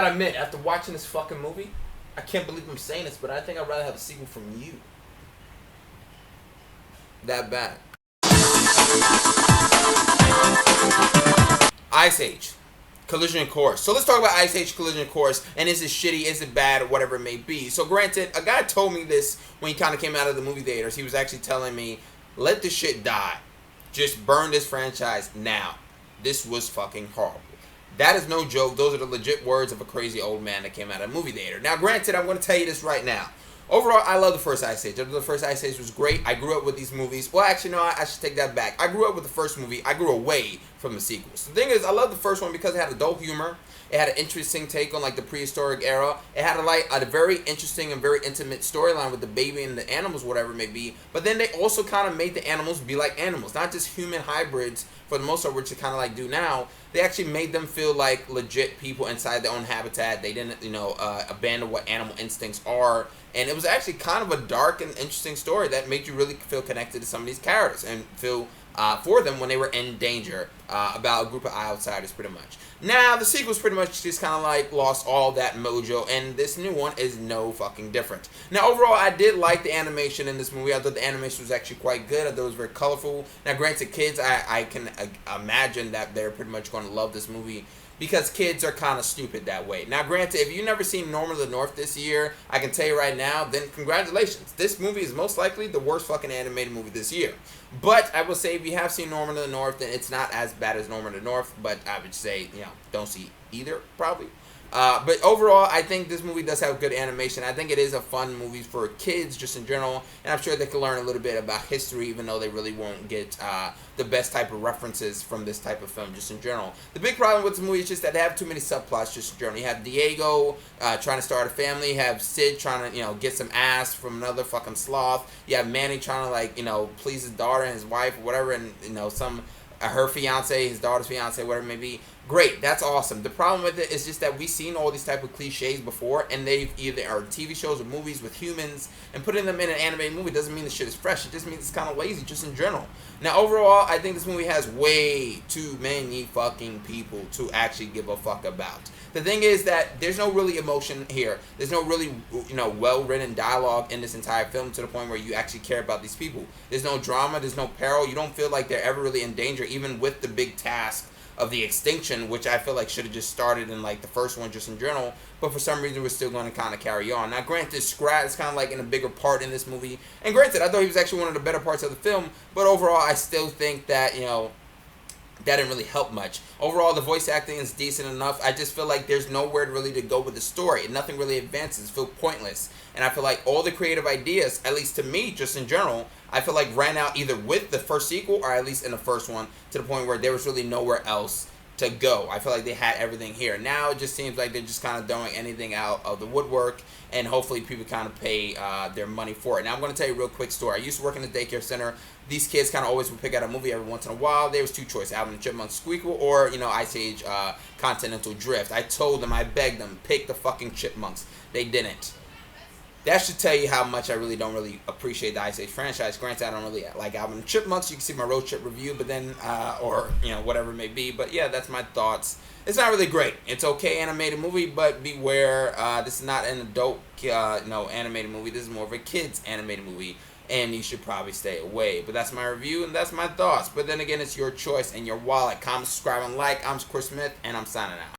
gotta admit, after watching this fucking movie, I can't believe I'm saying this, but I think I'd rather have a sequel from you. That bad. Ice Age. Collision Course. So let's talk about Ice Age Collision Course, and is it shitty, is it bad, or whatever it may be. So granted, a guy told me this when he kind of came out of the movie theaters. He was actually telling me, let the shit die. Just burn this franchise now. This was fucking horrible. That is no joke. Those are the legit words of a crazy old man that came out of a movie theater. Now granted, I'm going to tell you this right now. Overall, I love the first Ice Age. The first Ice Age was great. I grew up with these movies. Well, actually, no, I should take that back. I grew up with the first movie. I grew away from the sequels. The thing is, I love the first one because it had adult humor. It had an interesting take on like the prehistoric era. It had a very interesting and very intimate storyline with the baby and the animals, whatever it may be. But then they also kind of made the animals be like animals, not just human hybrids for the most part, which they kind of like do now. They actually made them feel like legit people inside their own habitat. They didn't, abandon what animal instincts are. And it was actually kind of a dark and interesting story that made you really feel connected to some of these characters and feel for them when they were in danger, about a group of outsiders pretty much. Now, the sequel's pretty much just kind of like lost all that mojo, and this new one is no fucking different. Now, overall, I did like the animation in this movie. I thought the animation was actually quite good. I thought it was very colorful. Now, granted, kids, I can imagine that they're pretty much going to love this movie, because kids are kind of stupid that way. Now, granted, if you've never seen Norman of the North this year, I can tell you right now, then congratulations. This movie is most likely the worst fucking animated movie this year. But I will say, if you have seen Norman of the North, then it's not as bad as Norman of the North, but I would say, don't see either, probably. But overall, I think this movie does have good animation. I think it is a fun movie for kids just in general, and I'm sure they can learn a little bit about history, even though they really won't get the best type of references from this type of film just in general. The big problem with this movie is just that they have too many subplots just in general. You have Diego trying to start a family. You have Sid trying to, get some ass from another fucking sloth. You have Manny trying to, please his daughter and his wife or whatever, and, her fiance, his daughter's fiance, whatever it may be. Great, that's awesome. The problem with it is just that we've seen all these type of cliches before, and they've either are TV shows or movies with humans, and putting them in an animated movie doesn't mean the shit is fresh. It just means it's kind of lazy, just in general. Now, overall, I think this movie has way too many fucking people to actually give a fuck about. The thing is that there's no really emotion here. There's no really, well-written dialogue in this entire film to the point where you actually care about these people. There's no drama. There's no peril. You don't feel like they're ever really in danger, even with the big task of the extinction, which I feel like should have just started in like the first one just in general, but for some reason we're still going to kind of carry on. Now granted, Scrat is kind of like in a bigger part in this movie, and granted, I thought he was actually one of the better parts of the film, but overall I still think that, that didn't really help much. Overall, the voice acting is decent enough. I just feel like there's nowhere really to go with the story. Nothing really advances. It feels pointless. And I feel like all the creative ideas, at least to me, just in general, I feel like ran out either with the first sequel or at least in the first one, to the point where there was really nowhere else to go. I feel like they had everything here. Now it just seems like they're just kind of throwing anything out of the woodwork, and hopefully people kind of pay their money for it. Now I'm going to tell you a real quick story. I used to work in a daycare center. These kids kind of always would pick out a movie every once in a while. There was two choices: Alvin and Chipmunks Squeakle or, Ice Age Continental Drift. I told them, I begged them, pick the fucking Chipmunks. They didn't. That should tell you how much I really don't really appreciate the Ice Age franchise. Granted, I don't really like Alvin and Chipmunks. You can see my road trip review, but then, or, whatever it may be. But yeah, that's my thoughts. It's not really great. It's okay animated movie, but beware, this is not an adult, animated movie. This is more of a kid's animated movie, and you should probably stay away. But that's my review, and that's my thoughts. But then again, it's your choice and your wallet. Comment, subscribe, and like. I'm Chris Smith, and I'm signing out.